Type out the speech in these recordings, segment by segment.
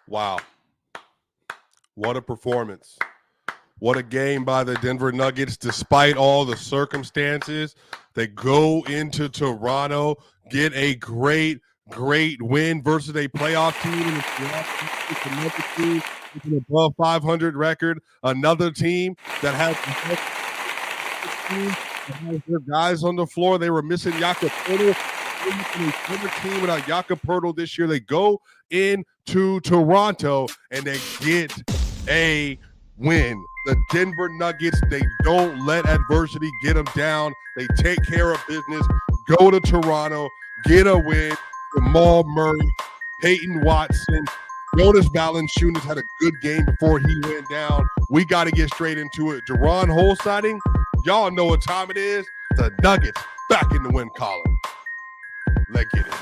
Wow. What a performance. What a game by the Denver Nuggets. Despite all the circumstances, they go into Toronto, get a great win versus a playoff team. And it's another team with an above 500 record. Another team that has their guys on the floor. They were missing Jakob Poeltl. Another team without Jakob Poeltl this year. They go into Toronto and they get a win. The Denver Nuggets, they don't let adversity get them down. They take care of business, go to Toronto, get a win. Jamal Murray, Peyton Watson, Jonas Valanciunas had a good game before he went down. We got to get straight into it. Deron Hole sighting, y'all know what time it is. The Nuggets back in the win column. Let's get it.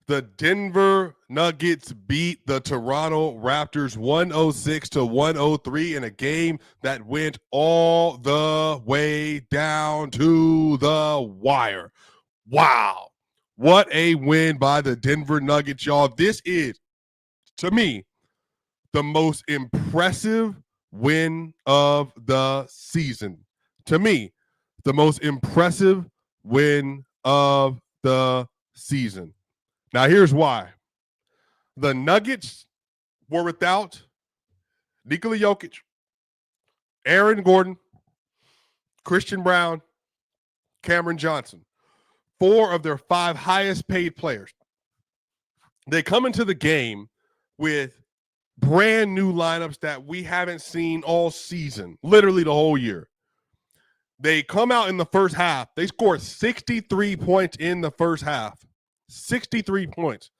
The Denver Nuggets beat the Toronto Raptors 106-103 in a game that went all the way down to the wire. Wow. What a win by the Denver Nuggets, y'all. This is, to me, the most impressive win of the season. To me, the most impressive win of the season. Now, here's why. The Nuggets were without Nikola Jokic, Aaron Gordon, Christian Brown, Cameron Johnson, 4 of their 5 highest paid players. They come into the game with brand new lineups that we haven't seen all season, literally the whole year. They come out in the first half. They scored 63 points in the first half. 63 points.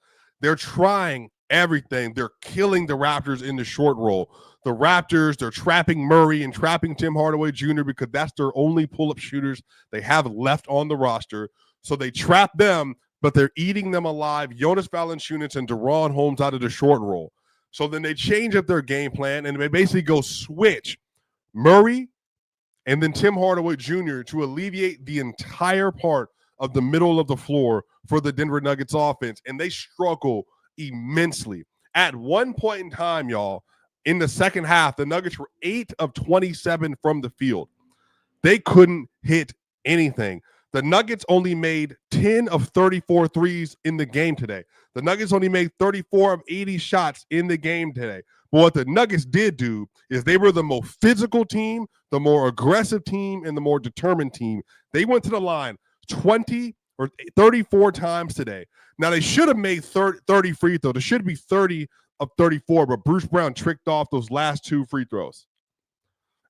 They're trying everything. They're killing the Raptors in the short roll. The Raptors, they're trapping Murray and trapping Tim Hardaway Jr. because that's their only pull-up shooters they have left on the roster. So they trap them, but they're eating them alive. Jonas Valanciunas and Deron Holmes out of the short roll. So then they change up their game plan, and they basically go switch Murray and then Tim Hardaway Jr. to alleviate the entire part of the middle of the floor for the Denver Nuggets offense, and they struggle immensely. At one point in time, y'all, in the second half, the Nuggets were 8 of 27 from the field. They couldn't hit anything. The Nuggets only made 10 of 34 threes in the game today. The Nuggets only made 34 of 80 shots in the game today. But what the Nuggets did do is they were the more physical team, the more aggressive team, and the more determined team. They went to the line 20 or 34 times today. Now, they should have made 30 free throws. It should be 30 of 34, but Bruce Brown tricked off those last 2 free throws,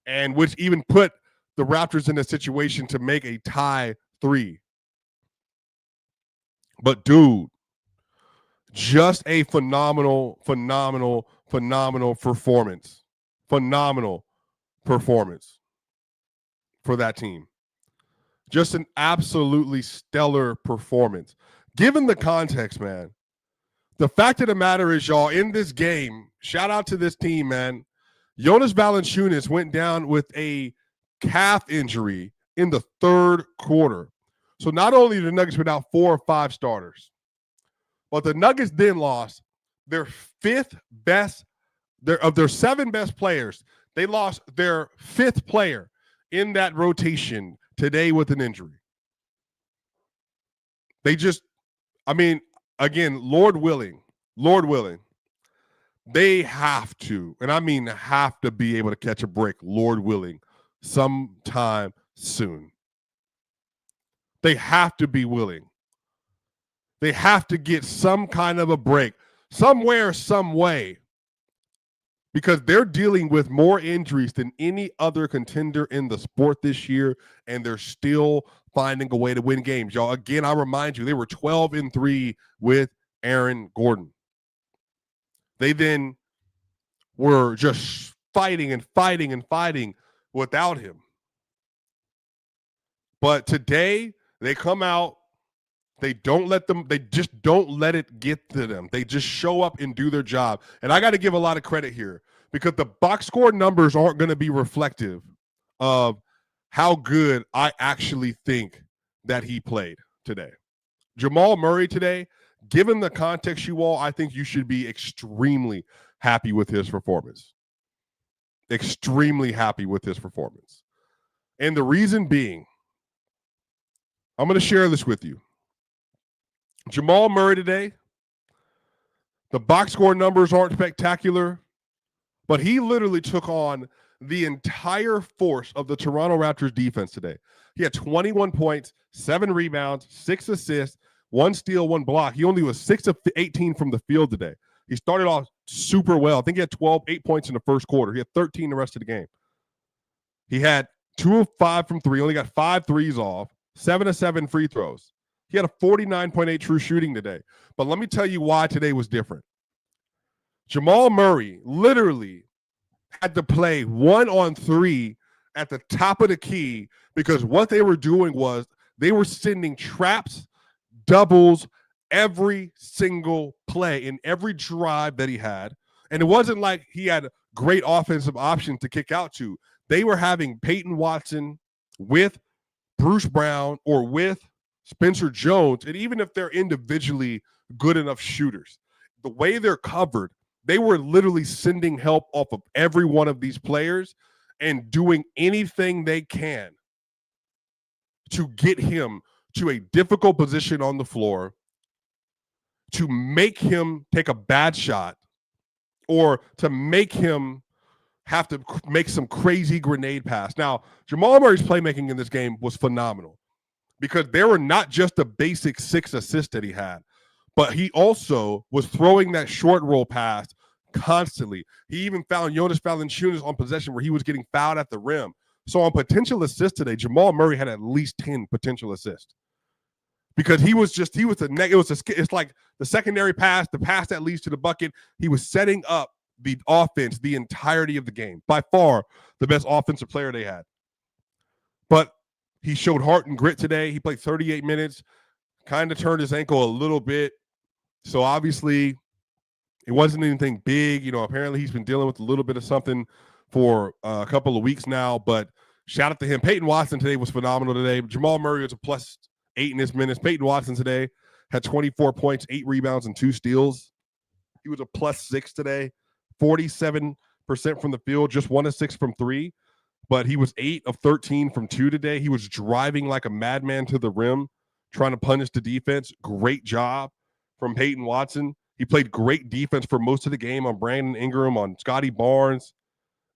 and which even put the Raptors in a situation to make a tie 3. But, dude, just a phenomenal performance. Phenomenal performance for that team. Just an absolutely stellar performance. Given the context, man, the fact of the matter is, y'all, in this game, shout out to this team, man. Jonas Valanciunas went down with a calf injury in the third quarter. So not only did the Nuggets without 4 or 5 starters, but the Nuggets then lost their 5th best, of their 7 best players. They lost their 5th player in that rotation today with an injury. They just, again, Lord willing, they have to, and I mean have to be able to catch a break, Lord willing, sometime soon. They have to be willing. They have to get some kind of a break somewhere, some way, because they're dealing with more injuries than any other contender in the sport this year, and they're still finding a way to win games. Y'all, again, I remind you, they were 12-3 with Aaron Gordon. They then were just fighting without him. But today, they come out, they just don't let it get to them. They just show up and do their job. And I got to give a lot of credit here, because the box score numbers aren't going to be reflective of how good I actually think that he played. today. Jamal Murray today, given the context you all, I think you should be extremely happy with his performance. Extremely happy with his performance. And the reason being, I'm going to share this with you. Jamal Murray today, the box score numbers aren't spectacular, but he literally took on the entire force of the Toronto Raptors defense today. He had 21 points, 7 rebounds, 6 assists, 1 steal, 1 block. He only was 6 of 18 from the field today. He started off super well. I think he had 8 points in the first quarter. He had 13 the rest of the game. He had 2 of 5 from 3, only got 5 threes off, 7 of 7 free throws. He had a 49.8 true shooting today. But let me tell you why today was different. Jamal Murray literally had to play 1-on-3 at the top of the key because what they were doing was they were sending traps, doubles, every single play in every drive that he had. And it wasn't like he had great offensive options to kick out to. They were having Peyton Watson with Bruce Brown or with Spencer Jones. And even if they're individually good enough shooters, the way they're covered, they were literally sending help off of every one of these players and doing anything they can to get him to a difficult position on the floor, to make him take a bad shot, or to make him have to make some crazy grenade pass. Now, Jamal Murray's playmaking in this game was phenomenal because there were not just the basic 6 assists that he had, but he also was throwing that short roll pass constantly. He even found Jonas Valanciunas on possession where he was getting fouled at the rim. So on potential assists today, Jamal Murray had at least 10 potential assists because it's like the secondary pass, the pass that leads to the bucket. He was setting up the offense the entirety of the game. By far the best offensive player they had. But he showed heart and grit today. He played 38 minutes, kind of turned his ankle a little bit. So obviously it wasn't anything big. Apparently he's been dealing with a little bit of something for a couple of weeks now, but shout out to him. Peyton Watson today was phenomenal today. Jamal Murray was a +8 in his minutes. Peyton Watson today had 24 points, 8 rebounds, and 2 steals. He was a +6 today, 47% from the field, just 1 of 6 from 3, but he was 8 of 13 from 2 today. He was driving like a madman to the rim, trying to punish the defense. Great job from Peyton Watson. He played great defense for most of the game on Brandon Ingram, on Scotty Barnes.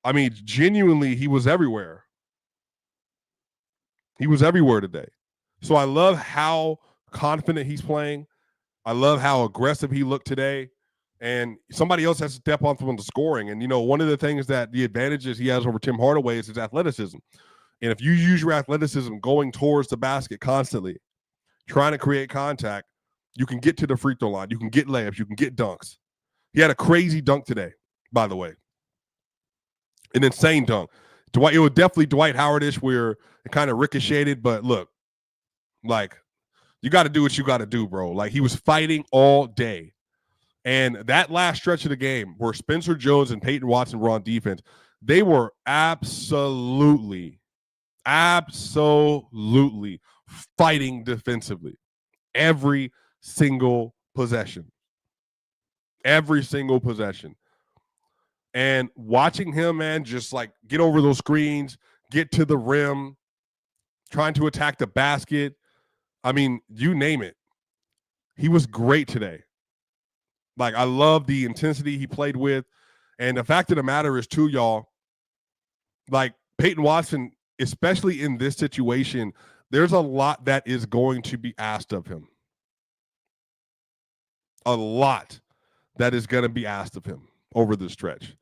I mean, genuinely, he was everywhere. He was everywhere today. So I love how confident he's playing. I love how aggressive he looked today. And somebody else has to step on from the scoring. And, one of the things that the advantages he has over Tim Hardaway is his athleticism. And if you use your athleticism going towards the basket constantly, trying to create contact, you can get to the free throw line. You can get layups. You can get dunks. He had a crazy dunk today, by the way. An insane dunk. It was definitely Dwight Howard-ish where it kind of ricocheted. But look, you got to do what you got to do, bro. He was fighting all day. And that last stretch of the game where Spencer Jones and Peyton Watson were on defense, they were absolutely fighting defensively. Every single possession. And watching him, man, just get over those screens, get to the rim, trying to attack the basket. I mean, you name it. He was great today. I love the intensity he played with. And the fact of the matter is, too, y'all, Peyton Watson, especially in this situation, there's a lot that is going to be asked of him. A lot that is going to be asked of him over this stretch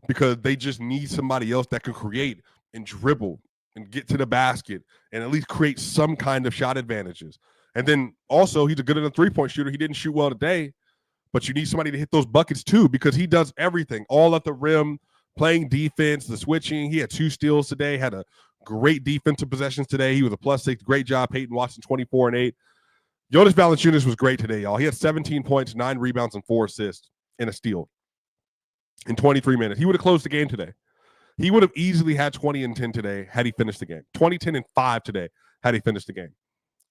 because they just need somebody else that can create and dribble and get to the basket and at least create some kind of shot advantages. And then also he's a good enough 3-point shooter. He didn't shoot well today, but you need somebody to hit those buckets too because he does everything, all at the rim, playing defense, the switching. He had 2 steals today, had a great defensive possessions today. He was a +6. Great job, Peyton Watson, 24 and 8. Jonas Valanciunas was great today, y'all. He had 17 points, 9 rebounds, and 4 assists and a steal in 23 minutes. He would have closed the game today. He would have easily had 20 and 10 today had he finished the game. 20, 10, and 5 today had he finished the game.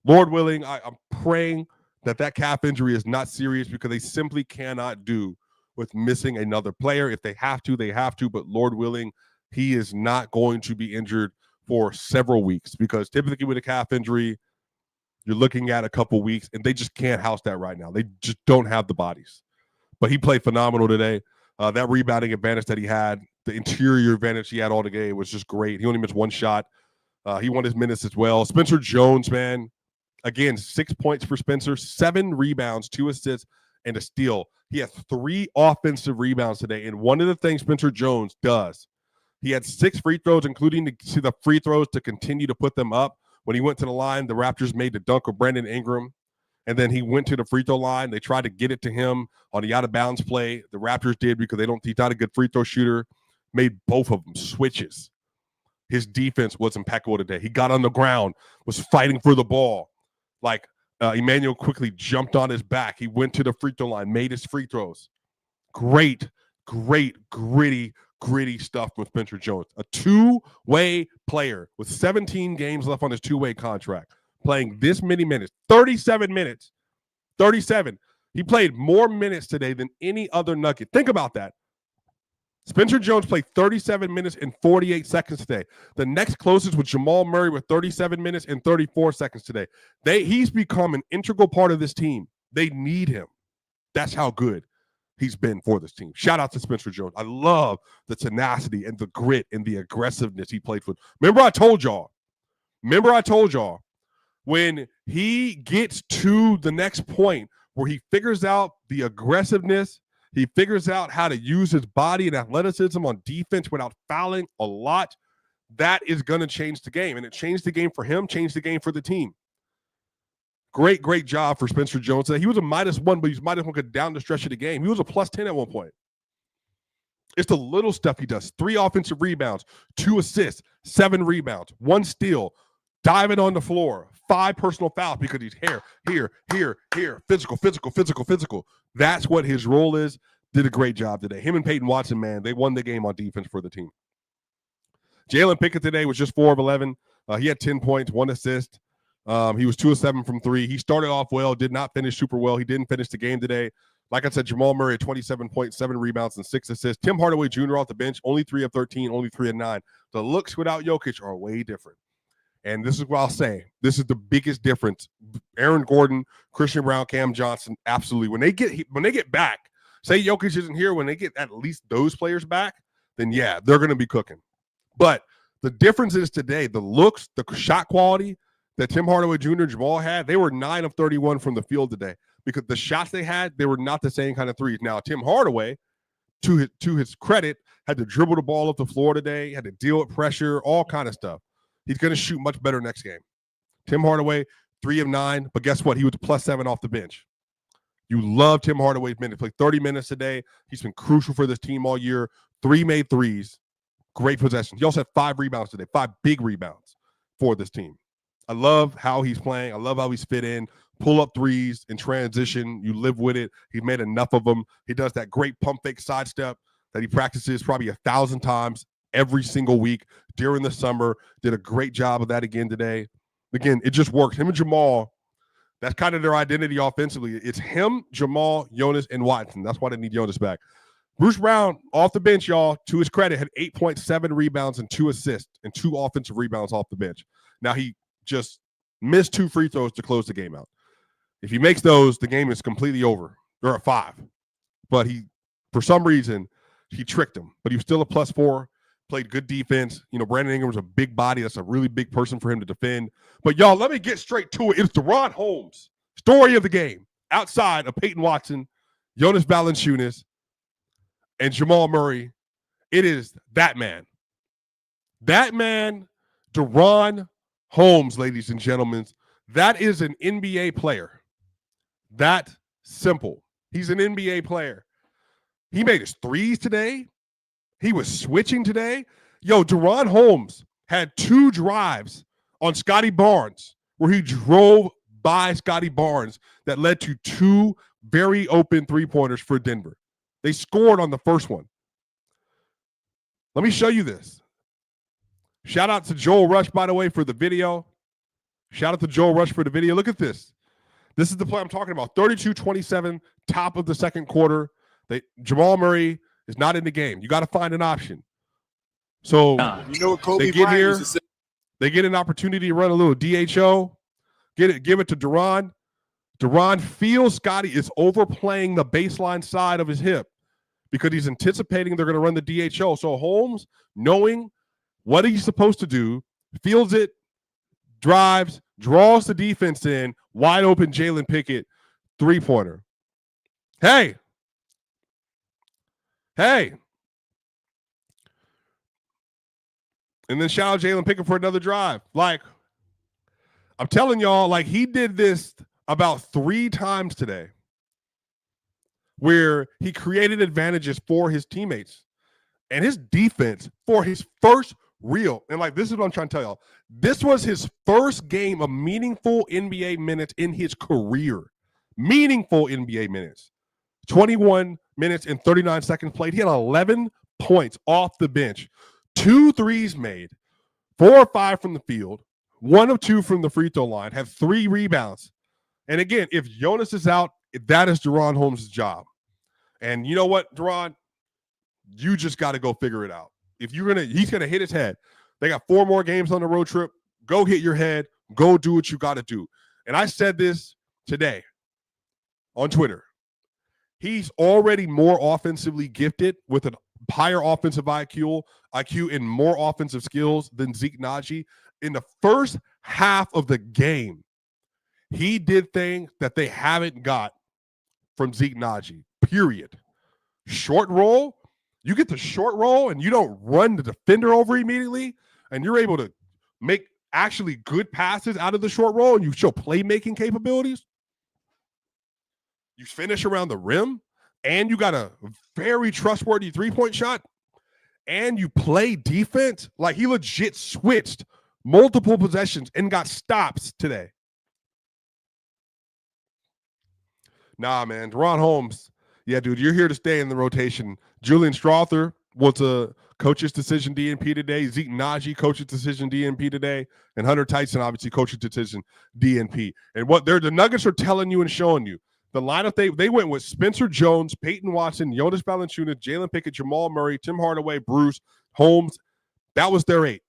Lord willing, I'm praying that calf injury is not serious, because they simply cannot do with missing another player. If they have to, they have to, but Lord willing, he is not going to be injured for several weeks, because typically with a calf injury, you're looking at a couple weeks, and they just can't house that right now. They just don't have the bodies. But he played phenomenal today. That rebounding advantage that he had, the interior advantage he had all the game was just great. He only missed one shot. He won his minutes as well. Spencer Jones, man, again, 6 points for Spencer, 7 rebounds, 2 assists, and a steal. He had 3 offensive rebounds today. And one of the things Spencer Jones does, he had 6 free throws, including the free throws to continue to put them up. When he went to the line, the Raptors made the dunk of Brandon Ingram, and then he went to the free throw line. They tried to get it to him on the out-of-bounds play. The Raptors did, because he's not a good free throw shooter, made both of them switches. His defense was impeccable today. He got on the ground, was fighting for the ball. Like Emmanuel quickly jumped on his back. He went to the free throw line, made his free throws. Great, gritty stuff with Spencer Jones. A two-way player with 17 games left on his two-way contract, playing this many minutes, 37 minutes, 37. He played more minutes today than any other Nugget. Think about that. Spencer Jones played 37 minutes and 48 seconds today. The next closest was Jamal Murray with 37 minutes and 34 seconds today. He's become an integral part of this team. They need him. That's how good he's been for this team. Shout out to Spencer Jones. I love the tenacity and the grit and the aggressiveness he played with. Remember I told y'all, when he gets to the next point where he figures out the aggressiveness, he figures out how to use his body and athleticism on defense without fouling a lot, that is going to change the game. And it changed the game for him, changed the game for the team. Great job for Spencer Jones. He was a -1, but he's -1 down the stretch of the game. He was a +10 at one point. It's the little stuff he does. 3 offensive rebounds, 2 assists, 7 rebounds, 1 steal, diving on the floor, 5 personal fouls because he's here, physical. That's what his role is. Did a great job today. Him and Peyton Watson, man, they won the game on defense for the team. Jalen Pickett today was just 4 of 11. He had 10 points, 1 assist. He was 2 of 7 from 3. He started off well, did not finish super well. He didn't finish the game today. Like I said, Jamal Murray had 27 points, 7 rebounds, and 6 assists. Tim Hardaway Jr. off the bench, only 3 of 13, only 3 of 9. The looks without Jokic are way different. And this is what I'll say. This is the biggest difference. Aaron Gordon, Christian Brown, Cam Johnson, absolutely. When they get back, say Jokic isn't here, when they get at least those players back, then yeah, they're going to be cooking. But the difference is today, the looks, the shot quality that Tim Hardaway Jr. and Jamal had, they were 9 of 31 from the field today, because the shots they had, they were not the same kind of threes. Now, Tim Hardaway, to his credit, had to dribble the ball up the floor today, had to deal with pressure, all kind of stuff. He's going to shoot much better next game. Tim Hardaway, 3 of 9, but guess what? He was a +7 off the bench. You love Tim Hardaway's minutes. Played 30 minutes today. He's been crucial for this team all year. 3 made threes. Great possessions. He also had 5 rebounds today, 5 big rebounds for this team. I love how he's playing. I love how he's fit in. Pull up threes in transition. You live with it. He's made enough of them. He does that great pump fake sidestep that he practices probably 1,000 times every single week during the summer. Did a great job of that again today. Again, it just works. Him and Jamal, that's kind of their identity offensively. It's him, Jamal, Jonas, and Watson. That's why they need Jonas back. Bruce Brown, off the bench, y'all, to his credit, had 8.7 rebounds and 2 assists and 2 offensive rebounds off the bench. Now, he just missed 2 free throws to close the game out. If he makes those, the game is completely over. They're at 5. But for some reason, he tricked him. But he was still a +4. Played good defense. You know, Brandon Ingram was a big body. That's a really big person for him to defend. But, y'all, let me get straight to it. It's DeRon Holmes, story of the game, outside of Peyton Watson, Jonas Valanciunas, and Jamal Murray. It is that man. That man, DeRon Holmes, ladies and gentlemen. That is an NBA player. That simple. He's an NBA player. He made his threes today. He was switching today. Yo, DeRon Holmes had 2 drives on Scotty Barnes where he drove by Scotty Barnes that led to 2 very open three-pointers for Denver. They scored on the first one. Let me show you this. Shout out to Joel Rush, by the way, for the video. Shout out to Joel Rush for the video. Look at this. This is the play I'm talking about. 32-27, top of the second quarter. Jamal Murray is not in the game. You got to find an option. So you know what Kobe they get Bryant here. used to say? They get an opportunity to run a little DHO. Give it to Duran. Duran feels Scotty is overplaying the baseline side of his hip because he's anticipating they're going to run the DHO. So Holmes, knowing what he's supposed to do, feels it, drives, draws the defense in, wide open Jalen Pickett, three-pointer. Hey. And then shout out Jalen Pickett for another drive. Like, I'm telling y'all, like, he did this about 3 times today where he created advantages for his teammates and his defense for his first real. And, like, this is what I'm trying to tell y'all. This was his first game of meaningful NBA minutes in his career. Meaningful NBA minutes. 21 minutes and 39 seconds played. He had 11 points off the bench. 2 threes made, 4 or 5 from the field, 1 of 2 from the free throw line, had 3 rebounds. And again, if Jonas is out, that is Duran Holmes' job. And you know what, Duran? You just got to go figure it out. If he's gonna hit his head. They got 4 more games on the road trip. Go hit your head. Go do what you got to do. And I said this today on Twitter. He's already more offensively gifted with a higher offensive IQ and more offensive skills than Zeke Naji. In the first half of the game, he did things that they haven't got from Zeke Naji, period. Short roll, you get the short roll and you don't run the defender over immediately, and you're able to make actually good passes out of the short roll, and you show playmaking capabilities. You finish around the rim, and you got a very trustworthy three-point shot, and you play defense. Like, he legit switched multiple possessions and got stops today. Nah, man. Duran Holmes, yeah, dude, you're here to stay in the rotation. Julian Strother was a coach's decision DNP today. Zeke Naji, coach's decision DNP today. And Hunter Tyson, obviously, coach's decision DNP. And what the Nuggets are telling you and showing you, the lineup they went with Spencer Jones, Peyton Watson, Jonas Valanciunas, Jalen Pickett, Jamal Murray, Tim Hardaway, Bruce, Holmes. That was their 8.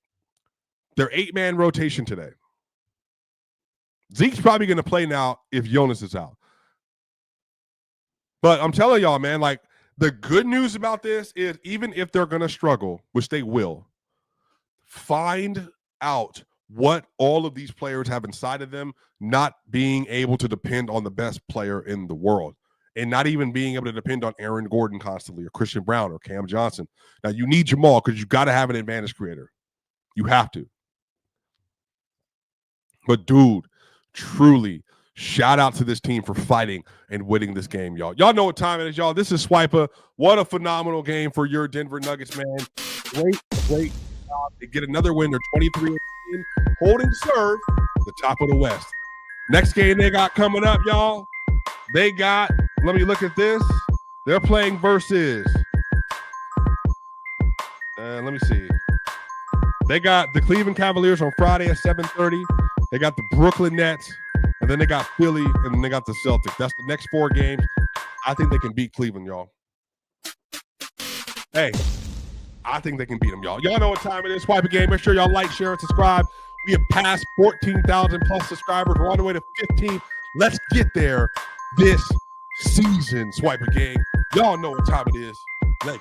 Their 8-man rotation today. Zeke's probably going to play now if Jonas is out. But I'm telling y'all, man, like, the good news about this is even if they're going to struggle, which they will, find out what all of these players have inside of them, not being able to depend on the best player in the world and not even being able to depend on Aaron Gordon constantly or Christian Brown or Cam Johnson. Now, you need Jamal because you got to have an advantage creator. You have to. But, dude, truly, shout out to this team for fighting and winning this game, y'all. Y'all know what time it is, y'all. This is Swipa. What a phenomenal game for your Denver Nuggets, man. Great job. They get another win. They're 23 holding serve at the top of the West. Next game they got coming up, y'all. They got, let me look at this. They're playing versus, let me see. They got the Cleveland Cavaliers on Friday at 7:30. They got the Brooklyn Nets, and then they got Philly, and then they got the Celtics. That's the next 4 games. I think they can beat Cleveland, y'all. Hey, I think they can beat them, y'all. Y'all know what time it is. Swipe a game. Make sure y'all like, share, and subscribe. We have passed 14,000 plus subscribers. We're on the way to 15. Let's get there this season. Swipe a game. Y'all know what time it is. Like.